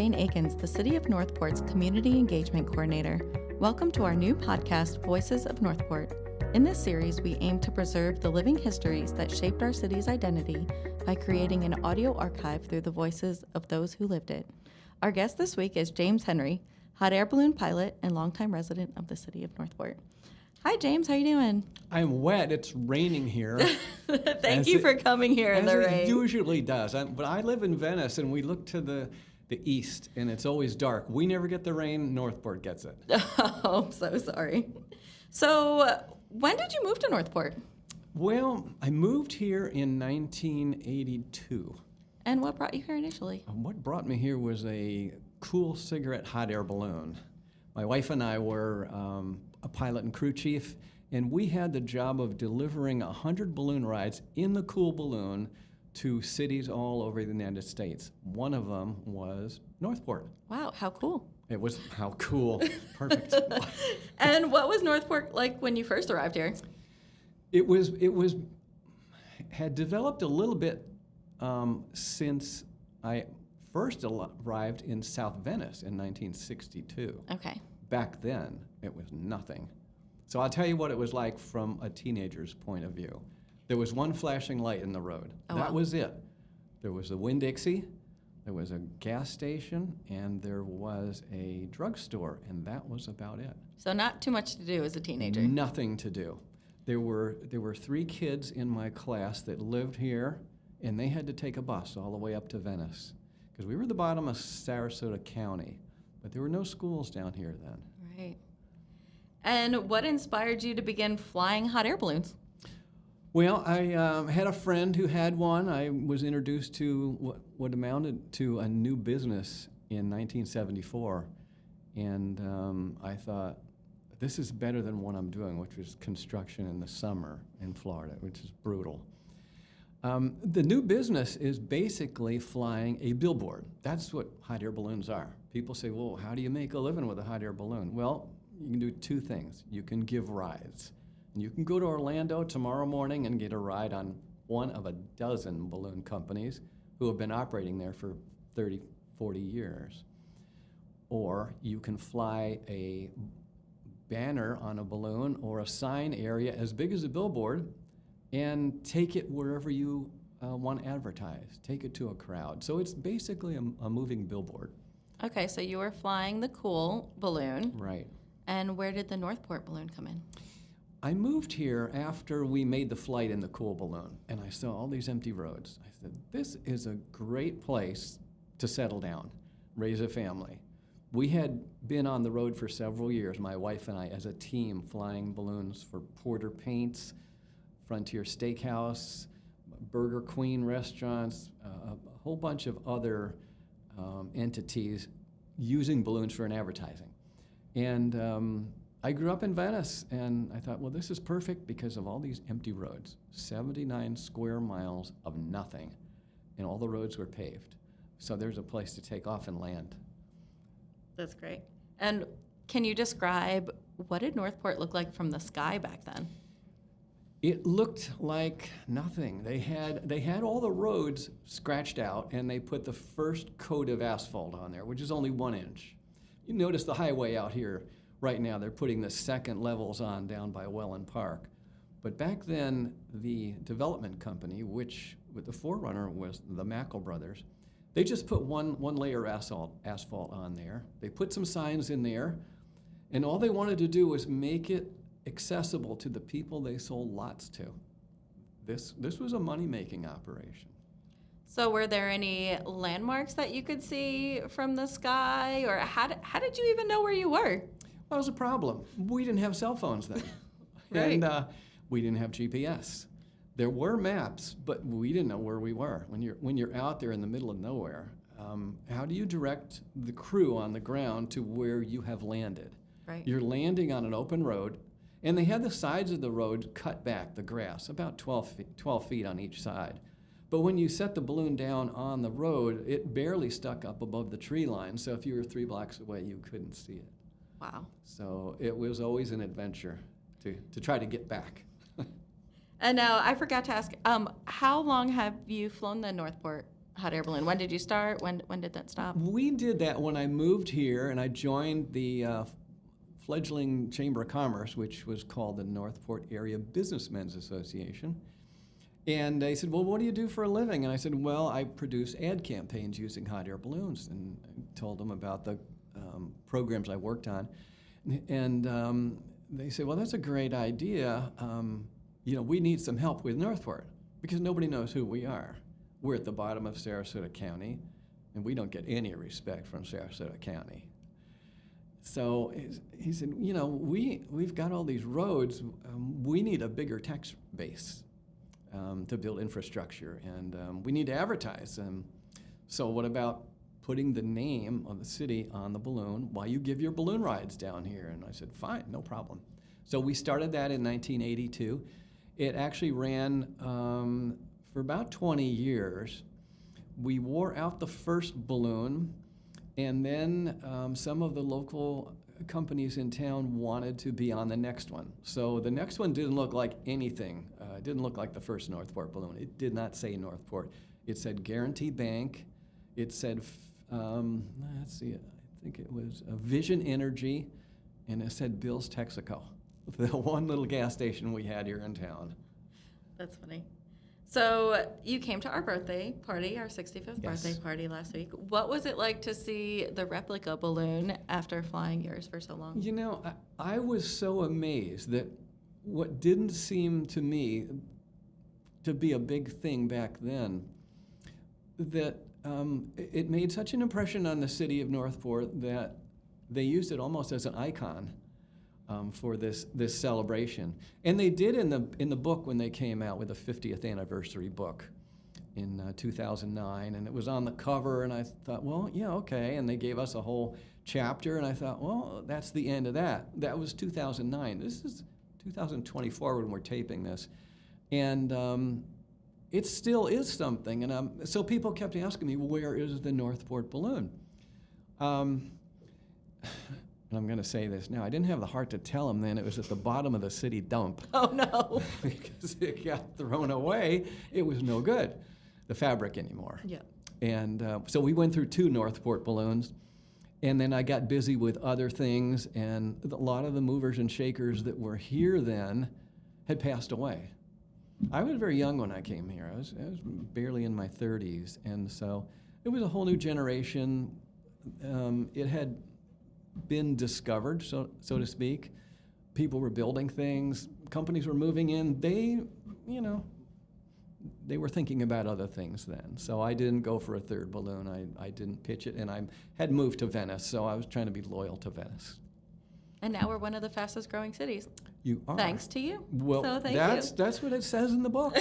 Jane Akins, the City of Northport's Community Engagement Coordinator. Welcome to our new podcast, Voices of Northport. In this series, we aim to preserve the living histories that shaped our city's identity by creating an audio archive through the voices of those who lived it. Our guest this week is James Henry, hot air balloon pilot and longtime resident of the City of Northport. Hi, James. How you doing? I'm wet. It's raining here. Thank you for coming here in the rain. It usually does. But I live in Venice, and we look to the east, and it's always dark. We never get the rain. Northport gets it. Oh, I'm so sorry. So when did you move to Northport? Well, I moved here in 1982. And what brought you here initially? What brought me here was a cool cigarette hot air balloon. My wife and I were a pilot and crew chief, and we had the job of delivering 100 balloon rides in the cool balloon to cities all over the United States. One of them was Northport. Wow, how cool. It was, how cool. Perfect. And what was Northport like when you first arrived here? It had developed a little bit since I first arrived in South Venice in 1962. Okay. Back then, it was nothing. So I'll tell you what it was like from a teenager's point of view. There was one flashing light in the road. That was it. There was a Winn-Dixie, there was a gas station, and there was a drugstore, and that was about it. So not too much to do as a teenager. Nothing to do. There were 3 kids in my class that lived here, and they had to take a bus all the way up to Venice, because we were the bottom of Sarasota County, but there were no schools down here then. Right. And what inspired you to begin flying hot air balloons? Well, I had a friend who had one. I was introduced to what amounted to a new business in 1974, and I thought, this is better than what I'm doing, which was construction in the summer in Florida, which is brutal. The new business is basically flying a billboard. That's what hot air balloons are. People say, well, how do you make a living with a hot air balloon? Well, you can do 2 things. You can give rides. And you can go to Orlando tomorrow morning and get a ride on one of a dozen balloon companies who have been operating there for 30, 40 years. Or you can fly a banner on a balloon or a sign area as big as a billboard and take it wherever you want to advertise. Take it to a crowd. So it's basically a moving billboard. Okay, so you were flying the cool balloon. Right. And where did the Northport balloon come in? I moved here after we made the flight in the cool balloon, and I saw all these empty roads. I said, this is a great place to settle down, raise a family. We had been on the road for several years, my wife and I, as a team, flying balloons for Porter Paints, Frontier Steakhouse, Burger Queen restaurants, a whole bunch of other entities using balloons for an advertising. And I grew up in Venice, and I thought, well, this is perfect because of all these empty roads, 79 square miles of nothing, and all the roads were paved. So there's a place to take off and land. That's great. And can you describe what did Northport look like from the sky back then? It looked like nothing. They had all the roads scratched out, and they put the first coat of asphalt on there, which is only 1 inch. You notice the highway out here right now. They're putting the second levels on down by Welland Park. But back then, the development company, which with the forerunner was the Mackle brothers, they just put one layer of asphalt on there. They put some signs in there, and all they wanted to do was make it accessible to the people they sold lots to. This was a money-making operation. So were there any landmarks that you could see from the sky, or how did you even know where you were? Well, it was a problem. We didn't have cell phones then. Right. And we didn't have GPS. There were maps, but we didn't know where we were. When you're out there in the middle of nowhere, how do you direct the crew on the ground to where you have landed? Right. You're landing on an open road, and they had the sides of the road cut back, the grass, about 12 feet on each side. But when you set the balloon down on the road, it barely stuck up above the tree line, so if you were 3 blocks away, you couldn't see it. Wow. So it was always an adventure to try to get back. And now I forgot to ask, how long have you flown the Northport hot air balloon. When did you start? When did that stop? We did that when I moved here, and I joined the fledgling Chamber of Commerce, which was called the Northport Area Businessmen's Association. And they said, well, what do you do for a living? And I said, well, I produce ad campaigns using hot air balloons, and I told them about the programs I worked on. And they said, well, that's a great idea. We need some help with Northport because nobody knows who we are. We're at the bottom of Sarasota County, and we don't get any respect from Sarasota County. So he said, we've got all these roads. We need a bigger tax base to build infrastructure, and we need to advertise. So what about putting the name of the city on the balloon while you give your balloon rides down here? And I said, fine, no problem. So we started that in 1982. It actually ran for about 20 years. We wore out the first balloon, and then some of the local companies in town wanted to be on the next one. So the next one didn't look like anything. It didn't look like the first Northport balloon. It did not say Northport. It said Guarantee Bank. It said, let's see, I think it was Vision Energy, and it said Bill's Texaco, the one little gas station we had here in town. That's funny. So you came to our birthday party, our 65th Yes. birthday party last week. What was it like to see the replica balloon after flying yours for so long? I was so amazed that what didn't seem to me to be a big thing back then, that it made such an impression on the city of Northport that they used it almost as an icon for this celebration. And they did in the book when they came out with the 50th anniversary book in 2009, and it was on the cover, and I thought, well, yeah, okay, and they gave us a whole chapter, and I thought, well, that's the end of that. That was 2009. This is 2024 when we're taping this, and it still is something. And so people kept asking me, where is the Northport balloon? And I'm going to say this now. I didn't have the heart to tell them then. It was at the bottom of the city dump. Oh, no. Because it got thrown away. It was no good, the fabric anymore. Yeah. And so we went through 2 Northport balloons. And then I got busy with other things. And a lot of the movers and shakers that were here then had passed away. I was very young when I came here. I was barely in my 30s. And so it was a whole new generation. It had been discovered, so to speak. People were building things. Companies were moving in. They were thinking about other things then. So I didn't go for a third balloon. I didn't pitch it, and I had moved to Venice, so I was trying to be loyal to Venice. And now we're one of the fastest growing cities. You are. Thanks to you. Well, so thank that's what it says in the book.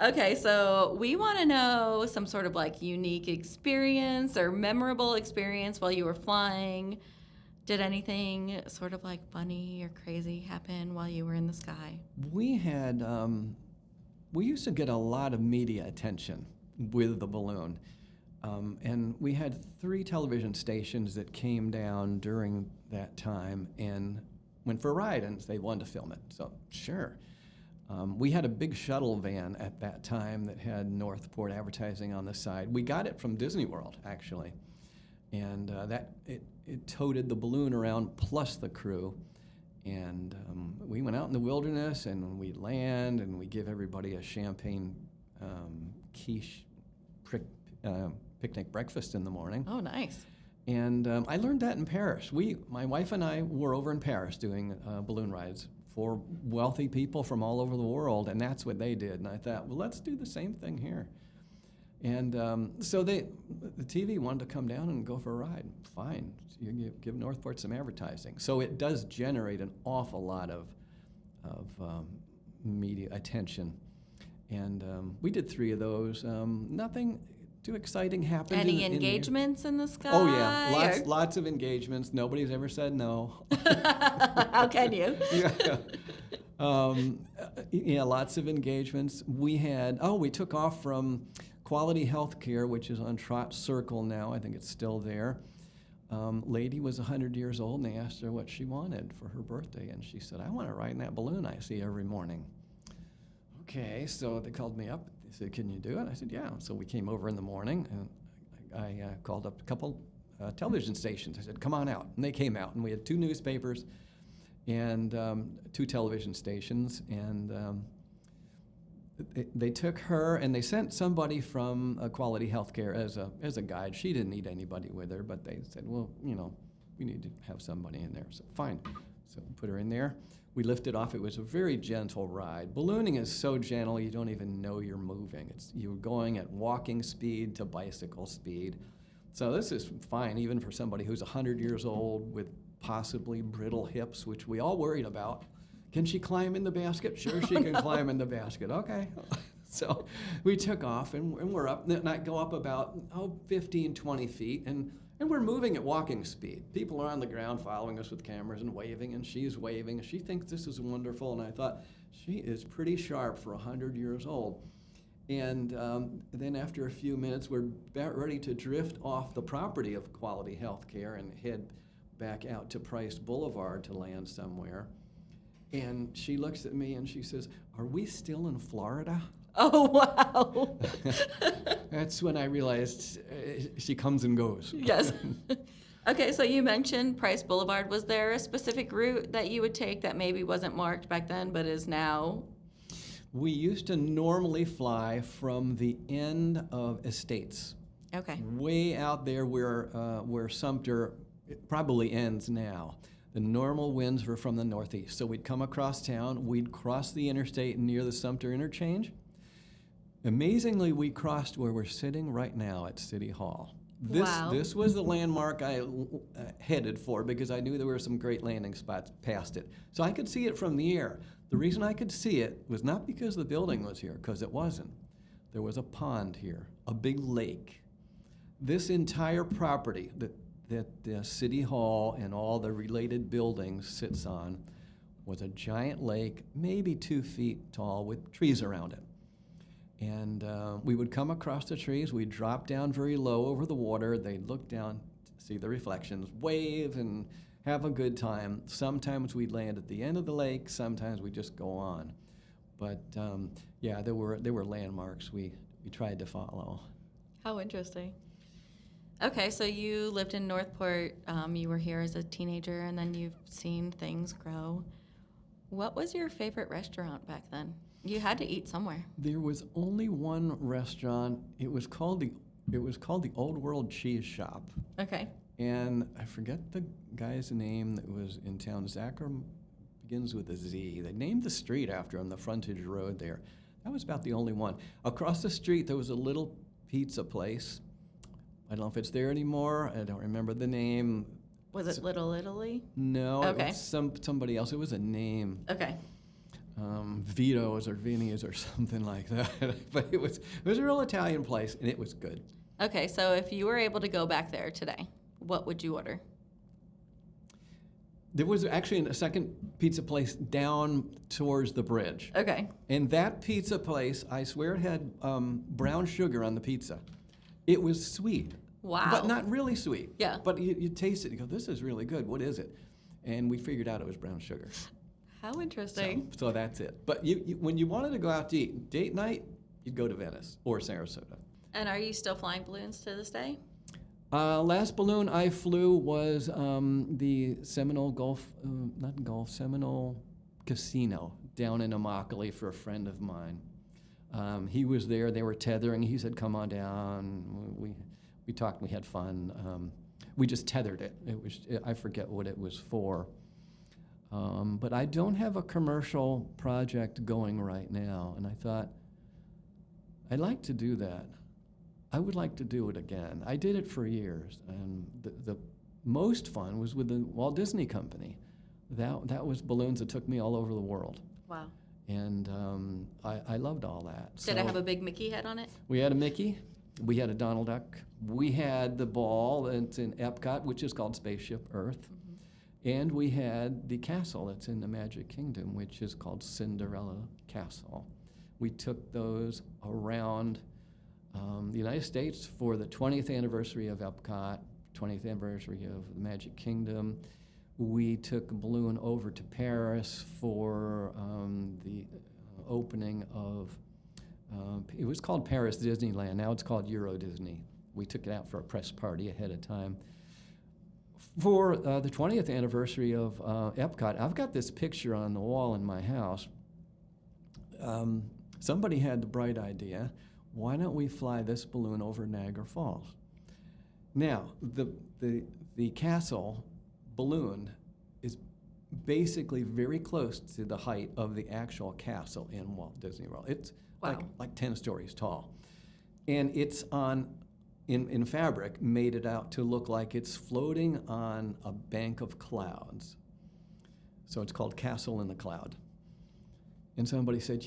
Okay, so we want to know some sort of like unique experience or memorable experience while you were flying. Did anything sort of like funny or crazy happen while you were in the sky? We had, we used to get a lot of media attention with the balloon. And we had 3 television stations that came down during that time and went for a ride, and they wanted to film it. So, sure. We had a big shuttle van at that time that had Northport advertising on the side. We got it from Disney World, actually. And it toted the balloon around plus the crew. And we went out in the wilderness, and we'd land, and we give everybody a champagne quiche picnic breakfast in the morning. Oh, nice. And I learned that in Paris. My wife and I were over in Paris doing balloon rides for wealthy people from all over the world, and that's what they did. And I thought, well, let's do the same thing here. And so the TV wanted to come down and go for a ride. Fine, you give Northport some advertising. So it does generate an awful lot of media attention. And we did 3 of those. Nothing too exciting happened. Any engagements in the sky? Oh yeah, lots of engagements. Nobody's ever said no. How can you? Yeah, lots of engagements. We took off from Quality Healthcare, which is on Trot Circle now. I think it's still there. Lady was 100 years old, and they asked her what she wanted for her birthday, and she said, I want to ride in that balloon I see every morning. Okay, so they called me up. They said, can you do it? I said, yeah. So we came over in the morning, and I called up a couple television stations. I said, come on out. And they came out, and we had 2 newspapers and 2 television stations, and they took her, and they sent somebody from Quality Healthcare as a guide. She didn't need anybody with her, but they said, well, you know, we need to have somebody in there. So fine. So we put her in there. We lifted off. It was a very gentle ride. Ballooning is so gentle you don't even know you're moving. You're going at walking speed to bicycle speed. So this is fine, even for somebody who's 100 years old with possibly brittle hips, which we all worried about. Can she climb in the basket? Sure, she can climb in the basket. Okay. So we took off, and we're up, and I go up about 15, 20 feet, and we're moving at walking speed. People are on the ground following us with cameras and waving, and she's waving. She thinks this is wonderful, and I thought, she is pretty sharp for 100 years old. And then after a few minutes, we're about ready to drift off the property of Quality Healthcare and head back out to Price Boulevard to land somewhere. And she looks at me and she says, are we still in Florida? Oh, wow. That's when I realized she comes and goes. Yes. Okay, so you mentioned Price Boulevard. Was there a specific route that you would take that maybe wasn't marked back then but is now? We used to normally fly from the end of Estates. Okay. Way out there where Sumter probably ends now. The normal winds were from the northeast. So we'd come across town, we'd cross the interstate near the Sumter interchange. Amazingly, we crossed where we're sitting right now at City Hall. This was the landmark I headed for because I knew there were some great landing spots past it. So I could see it from the air. The reason I could see it was not because the building was here, because it wasn't. There was a pond here, a big lake. This entire property that the City Hall and all the related buildings sits on was a giant lake, maybe 2 feet tall, with trees around it. And we would come across the trees, we'd drop down very low over the water, they'd look down, see the reflections, wave, and have a good time. Sometimes we'd land at the end of the lake, sometimes we'd just go on. But yeah, there were landmarks we tried to follow. How interesting. Okay, so you lived in Northport, you were here as a teenager, and then you've seen things grow. What was your favorite restaurant back then? You had to eat somewhere. There was only one restaurant. It was called the Old World Cheese Shop. Okay. And I forget the guy's name that was in town. Zachar begins with a Z. They named the street after him, the frontage road there. That was about the only one. Across the street, there was a little pizza place. I don't know if it's there anymore. I don't remember the name. Was it Little Italy? No, okay. It was somebody else. It was a name. Okay. Vito's or Vinny's or something like that. But it was a real Italian place, and it was good. Okay, so if you were able to go back there today, what would you order? There was actually a second pizza place down towards the bridge. Okay. And that pizza place, I swear it had brown sugar on the pizza. It was sweet. Wow. But not really sweet. Yeah. But you taste it, you go, this is really good. What is it? And we figured out it was brown sugar. How interesting. So that's it. But you, when you wanted to go out to eat, date night, you'd go to Venice or Sarasota. And are you still flying balloons to this day? Last balloon I flew was the Seminole Seminole Casino down in Immokalee for a friend of mine. He was there. They were tethering. He said, "Come on down." We talked. We had fun. We just tethered it. I forget what it was for. But I don't have a commercial project going right now, and I thought I'd like to do that. I would like to do it again. I did it for years, and the most fun was with the Walt Disney Company. That was balloons that took me all over the world. Wow. And I loved all that. Did it have a big Mickey head on it? We had a Mickey. We had a Donald Duck. We had the ball that's in Epcot, which is called Spaceship Earth. Mm-hmm. And we had the castle that's in the Magic Kingdom, which is called Cinderella Castle. We took those around the United States for the 20th anniversary of Epcot, 20th anniversary of the Magic Kingdom. We took a balloon over to Paris for the opening of It was called Paris Disneyland. Now it's called Euro Disney. We took it out for a press party ahead of time. For the 20th anniversary of Epcot, I've got this picture on the wall in my house. Somebody had the bright idea, why don't we fly this balloon over Niagara Falls? Now, the castle balloon is basically very close to the height of the actual castle in Walt Disney World. It's like 10 stories tall. And it's in fabric, made it out to look like it's floating on a bank of clouds. So it's called Castle in the Cloud. And somebody said,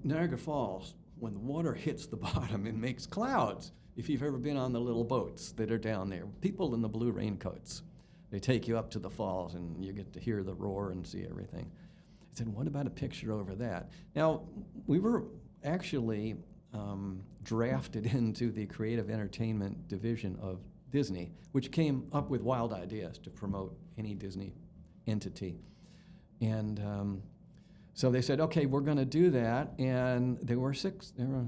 Niagara Falls, when the water hits the bottom, it makes clouds. If you've ever been on the little boats that are down there, people in the blue raincoats, they take you up to the falls and you get to hear the roar and see everything. I said, what about a picture over that? Now, we were actually drafted into the creative entertainment division of Disney, which came up with wild ideas to promote any Disney entity. And so they said, okay, we're going to do that. And there were six, I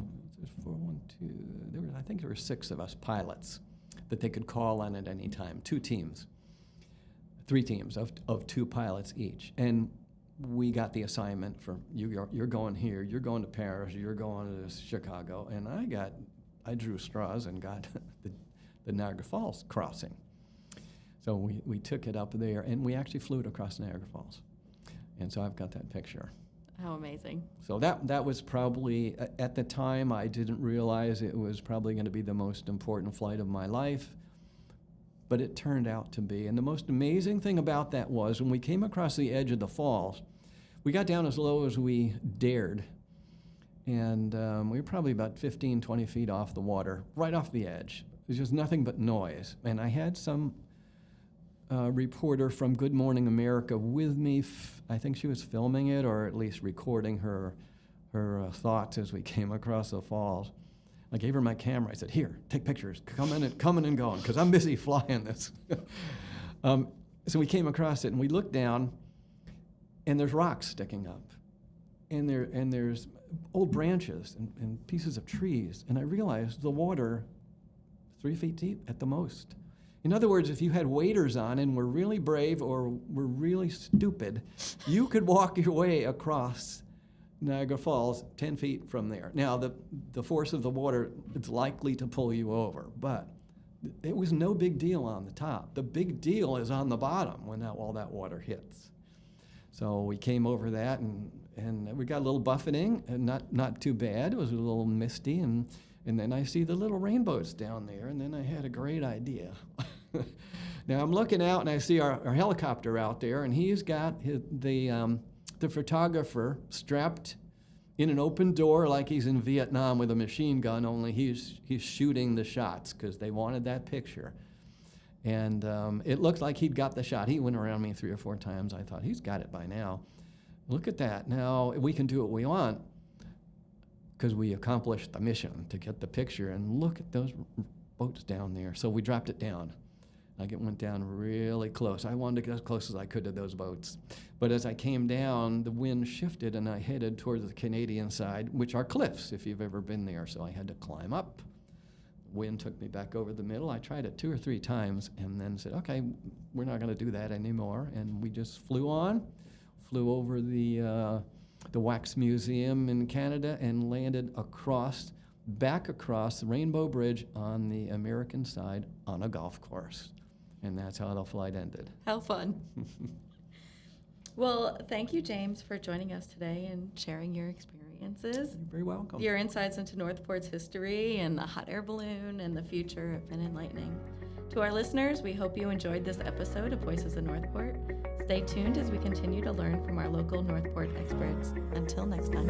think there were 6 of us pilots that they could call on at any time, 3 teams of 2 pilots each. And we got the assignment for you're going here, you're going to Paris, you're going to Chicago, and I drew straws and got the Niagara Falls crossing. So we took it up there, and we actually flew it across Niagara Falls. And so I've got that picture. How amazing. So that was probably, at the time, I didn't realize it was probably going to be the most important flight of my life, but it turned out to be. And the most amazing thing about that was when we came across the edge of the falls, we got down as low as we dared. And we were probably about 15, 20 feet off the water, right off the edge. It was just nothing but noise. And I had some reporter from Good Morning America with me. I think she was filming it, or at least recording her thoughts as we came across the falls. I gave her my camera. I said, here, take pictures, coming and going, because I'm busy flying this. So we came across it, and we looked down, and there's rocks sticking up. And there's old branches and pieces of trees. And I realized the water, 3 feet deep at the most. In other words, if you had waders on and were really brave or were really stupid, you could walk your way across Niagara Falls 10 feet from there. Now, the force of the water is likely to pull you over, but it was no big deal on the top. The big deal is on the bottom when all that water hits. So we came over that, and we got a little buffeting, and not too bad. It was a little misty, and then I see the little rainbows down there, and then I had a great idea. Now I'm looking out, and I see our helicopter out there, and he's got the photographer strapped in an open door like he's in Vietnam with a machine gun, only he's shooting the shots because they wanted that picture. And it looked like he'd got the shot. He went around me 3 or 4 times. I thought, he's got it by now. Look at that. Now we can do what we want because we accomplished the mission to get the picture. And look at those boats down there. So we dropped it down. Like it went down really close. I wanted to get as close as I could to those boats. But as I came down, the wind shifted, and I headed towards the Canadian side, which are cliffs, if you've ever been there. So I had to climb up. Wind took me back over the middle. I tried it 2 or 3 times and then said, okay, we're not going to do that anymore. And we just flew over the Wax Museum in Canada and landed back across the Rainbow Bridge on the American side on a golf course. And that's how the flight ended. How fun. Well, thank you, James, for joining us today and sharing your experiences. You're very welcome. Your insights into Northport's history and the hot air balloon and the future have been enlightening. To our listeners, we hope you enjoyed this episode of Voices of Northport. Stay tuned as we continue to learn from our local Northport experts. Until next time.